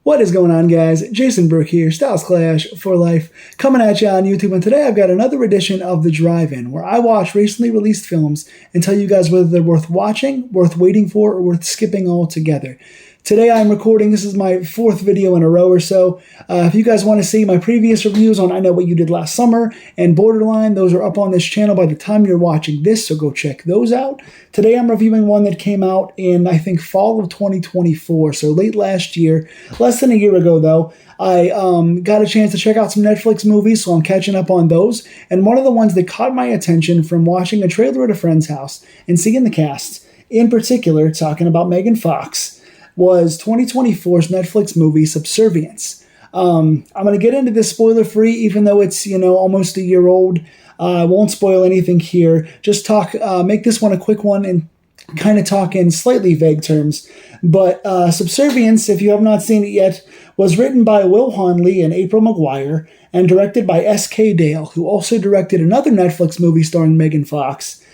What is going on, guys? Jason Burke here, Styles Clash for Life, coming at you on YouTube. And today I've got another edition of The Drive-In, where I watch recently released films and tell you guys whether they're worth watching, worth waiting for, or worth skipping altogether. Today I'm recording, this is my fourth video in a row or so. If you guys want to see my previous reviews on I Know What You Did Last Summer and Borderline, those are up on this channel by the time you're watching this, so go check those out. Today I'm reviewing one that came out in, I think, fall of 2024, so late last year. Less than a year ago, though. I got a chance to check out some Netflix movies, so I'm catching up on those. And one of the ones that caught my attention from watching a trailer at a friend's house and seeing the cast, in particular, talking about Megan Fox, was 2024's Netflix movie Subservience. I'm going to get into this spoiler-free, even though it's, almost a year old. I won't spoil anything here. Just make this one a quick one and kind of talk in slightly vague terms. But Subservience, if you have not seen it yet, was written by Will Honley and April Maguire and directed by S.K. Dale, who also directed another Netflix movie starring Megan Fox,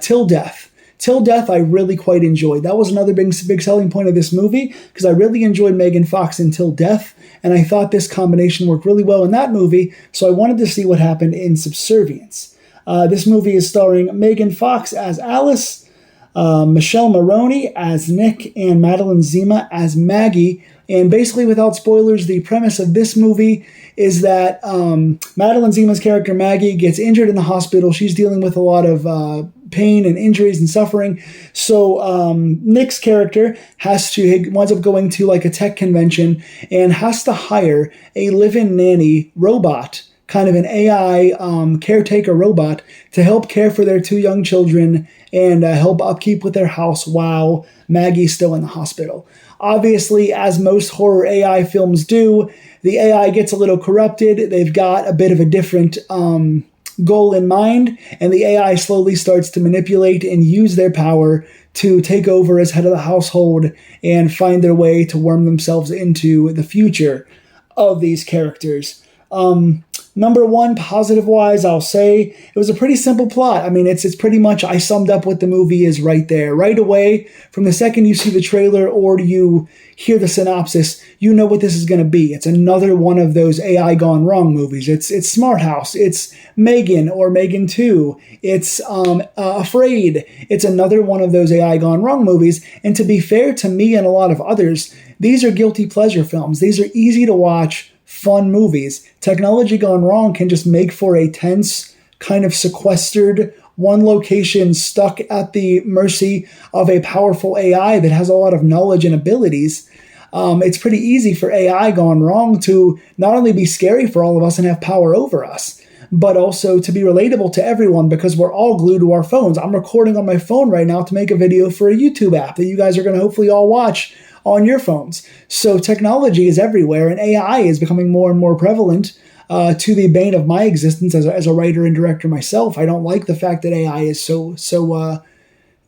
Till Death. Till Death, I really quite enjoyed. That was another big selling point of this movie, because I really enjoyed Megan Fox in Till Death, and I thought this combination worked really well in that movie, so I wanted to see what happened in Subservience. This movie is starring Megan Fox as Alice, Michelle Maroney as Nick, and Madeline Zima as Maggie. And basically, without spoilers, the premise of this movie is that Madeline Zima's character, Maggie, gets injured in the hospital. She's dealing with a lot of pain and injuries and suffering. So Nick's character winds up going to like a tech convention and has to hire a live-in nanny robot, kind of an AI caretaker robot, to help care for their two young children and help upkeep with their house while Maggie's still in the hospital. Obviously, as most horror AI films do, the AI gets a little corrupted. They've got a bit of a different goal in mind, and the AI slowly starts to manipulate and use their power to take over as head of the household and find their way to worm themselves into the future of these characters. Number one, positive-wise, I'll say it was a pretty simple plot. I mean, it's pretty much, I summed up what the movie is right there. Right away, from the second you see the trailer or you hear the synopsis, you know what this is going to be. It's another one of those AI gone wrong movies. It's Smart House. It's Megan or Megan 2. It's Afraid. It's another one of those AI gone wrong movies. And to be fair to me and a lot of others, these are guilty pleasure films. These are easy to watch, fun movies. Technology gone wrong can just make for a tense, kind of sequestered, one location stuck at the mercy of a powerful AI that has a lot of knowledge and abilities. It's pretty easy for AI gone wrong to not only be scary for all of us and have power over us, but also to be relatable to everyone because we're all glued to our phones. I'm recording on my phone right now to make a video for a YouTube app that you guys are going to hopefully all watch on your phones. So technology is everywhere, and AI is becoming more and more prevalent to the bane of my existence as a writer and director myself. I don't like the fact that AI is so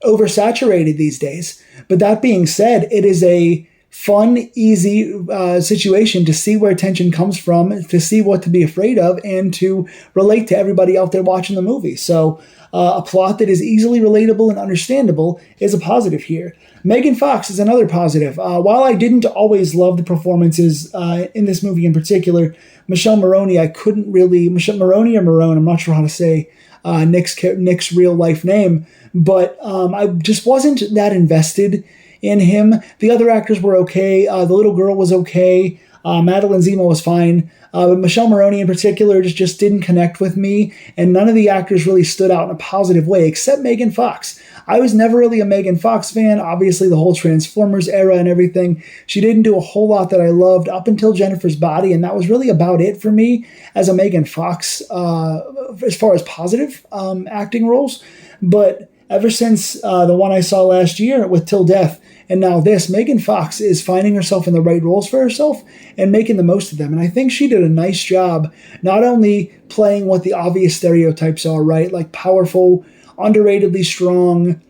oversaturated these days. But that being said, it is a fun, easy situation to see where tension comes from, to see what to be afraid of, and to relate to everybody out there watching the movie. So a plot that is easily relatable and understandable is a positive here. Megan Fox is another positive. While I didn't always love the performances in this movie in particular, Michelle Maroney, Michelle Maroney or Marone, I'm not sure how to say Nick's real life name, but I just wasn't that invested in him. The other actors were okay. The little girl was okay. Madeline Zima was fine. But Michelle Maroney in particular just didn't connect with me, and none of the actors really stood out in a positive way, except Megan Fox. I was never really a Megan Fox fan. Obviously, the whole Transformers era and everything. She didn't do a whole lot that I loved up until Jennifer's Body, and that was really about it for me as a Megan Fox as far as positive acting roles. But ever since the one I saw last year with Till Death, and now this, Megan Fox is finding herself in the right roles for herself and making the most of them. And I think she did a nice job, not only playing what the obvious stereotypes are, right? Like powerful, underratedly strong,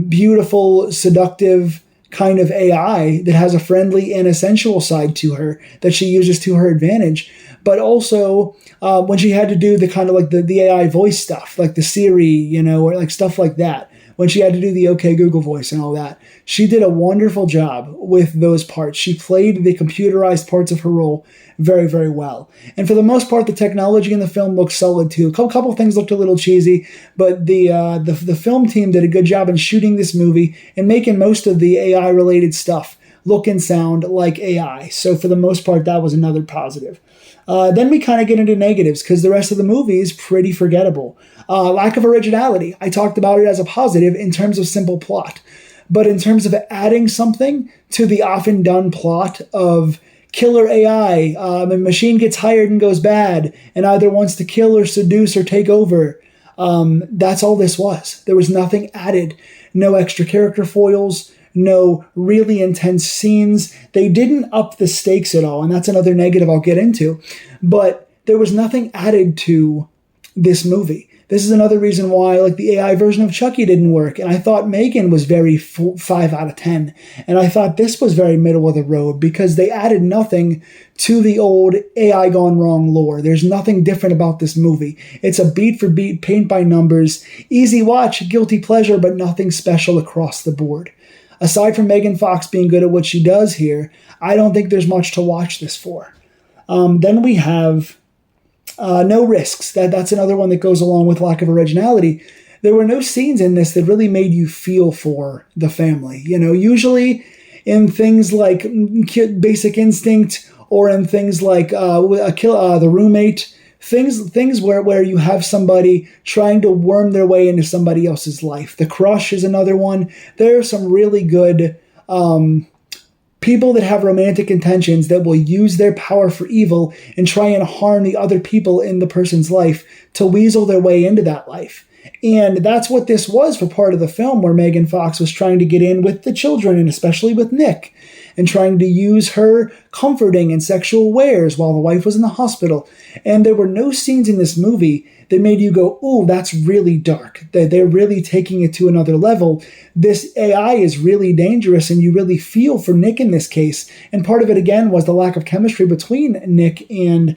beautiful, seductive kind of AI that has a friendly and a sensual side to her that she uses to her advantage. But also when she had to do the kind of like the AI voice stuff, like the Siri, or like stuff like that, when she had to do the OK Google voice and all that. She did a wonderful job with those parts. She played the computerized parts of her role very, very well. And for the most part, the technology in the film looks solid too. A couple things looked a little cheesy, but the film team did a good job in shooting this movie and making most of the AI related stuff look and sound like AI. So for the most part, that was another positive. Then we kind of get into negatives because the rest of the movie is pretty forgettable. Lack of originality. I talked about it as a positive in terms of simple plot. But in terms of adding something to the often done plot of killer AI, a machine gets hired and goes bad and either wants to kill or seduce or take over, that's all this was. There was nothing added. No extra character foils, no really intense scenes. They didn't up the stakes at all, and that's another negative I'll get into. But there was nothing added to this movie. This is another reason why, like, the AI version of Chucky didn't work, and I thought Megan was very 5 out of 10, and I thought this was very middle of the road because they added nothing to the old AI gone wrong lore. There's nothing different about this movie. It's a beat for beat, paint by numbers, easy watch, guilty pleasure, but nothing special across the board. Aside from Megan Fox being good at what she does here, I don't think there's much to watch this for. Then we have no risks. That's another one that goes along with lack of originality. There were no scenes in this that really made you feel for the family. You know, usually in things like Basic Instinct or in things like The Roommate, things where you have somebody trying to worm their way into somebody else's life. The Crush is another one. There are some really good people that have romantic intentions that will use their power for evil and try and harm the other people in the person's life to weasel their way into that life. And that's what this was for part of the film, where Megan Fox was trying to get in with the children, and especially with Nick, and trying to use her comforting and sexual wares while the wife was in the hospital. And there were no scenes in this movie that made you go, "Ooh, that's really dark. They're really taking it to another level. This AI is really dangerous," and you really feel for Nick in this case. And part of it, again, was the lack of chemistry between Nick and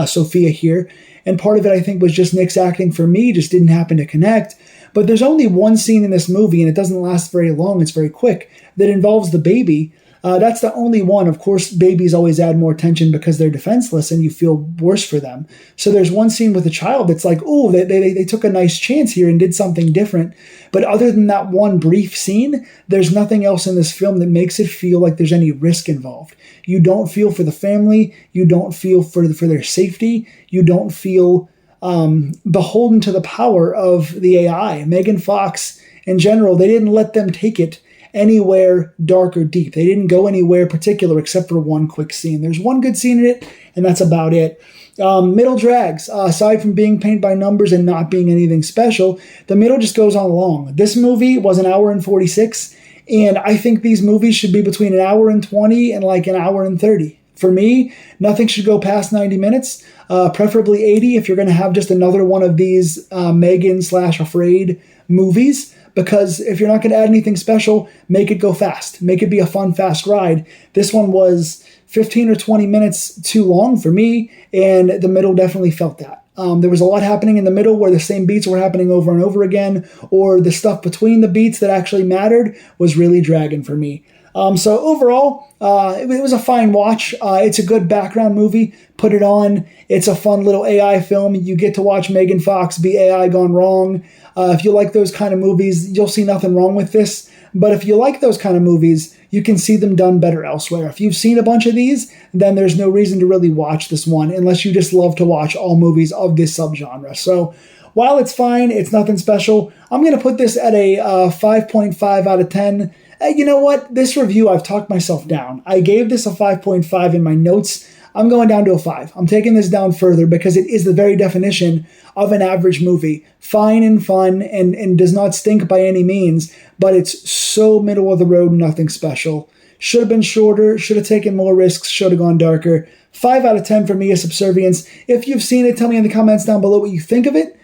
Sophia here. And part of it, I think, was just Nick's acting for me just didn't happen to connect. But there's only one scene in this movie, and it doesn't last very long, it's very quick, that involves the baby. That's the only one. Of course, babies always add more tension because they're defenseless and you feel worse for them. So there's one scene with a child that's like, oh, they took a nice chance here and did something different. But other than that one brief scene, there's nothing else in this film that makes it feel like there's any risk involved. You don't feel for the family. You don't feel for their safety. You don't feel beholden to the power of the AI. Megan Fox, in general, they didn't let them take it anywhere dark or deep. They didn't go anywhere particular except for one quick scene. There's one good scene in it, and that's about it. Middle drags, aside from being paint by numbers and not being anything special, the middle just goes on long. This movie was an hour and 46, and I think these movies should be between an hour and 20 and like an hour and 30. For me, nothing should go past 90 minutes, preferably 80 if you're going to have just another one of these Megan/Afraid movies. Because if you're not going to add anything special, make it go fast. Make it be a fun, fast ride. This one was 15 or 20 minutes too long for me, and the middle definitely felt that. There was a lot happening in the middle where the same beats were happening over and over again, or the stuff between the beats that actually mattered was really dragging for me. So overall, it was a fine watch. It's a good background movie. Put it on. It's a fun little AI film. You get to watch Megan Fox be AI gone wrong. If you like those kind of movies, you'll see nothing wrong with this. But if you like those kind of movies, you can see them done better elsewhere. If you've seen a bunch of these, then there's no reason to really watch this one unless you just love to watch all movies of this subgenre. So while it's fine, it's nothing special. I'm going to put this at a 5.5 out of 10. You know what? This review, I've talked myself down. I gave this a 5.5 in my notes. I'm going down to a 5. I'm taking this down further because it is the very definition of an average movie. Fine and fun and does not stink by any means, but it's so middle of the road, nothing special. Should have been shorter, should have taken more risks, should have gone darker. 5 out of 10 for me is Subservience. If you've seen it, tell me in the comments down below what you think of it.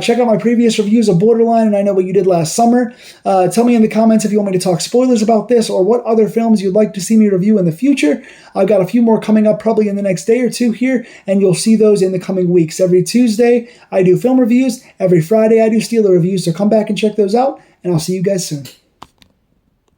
Check out my previous reviews of Borderline, and I Know What You Did Last Summer. Tell me in the comments if you want me to talk spoilers about this or what other films you'd like to see me review in the future. I've got a few more coming up probably in the next day or two here, and you'll see those in the coming weeks. Every Tuesday, I do film reviews. Every Friday, I do Steeler reviews, so come back and check those out, and and I'll see you guys soon.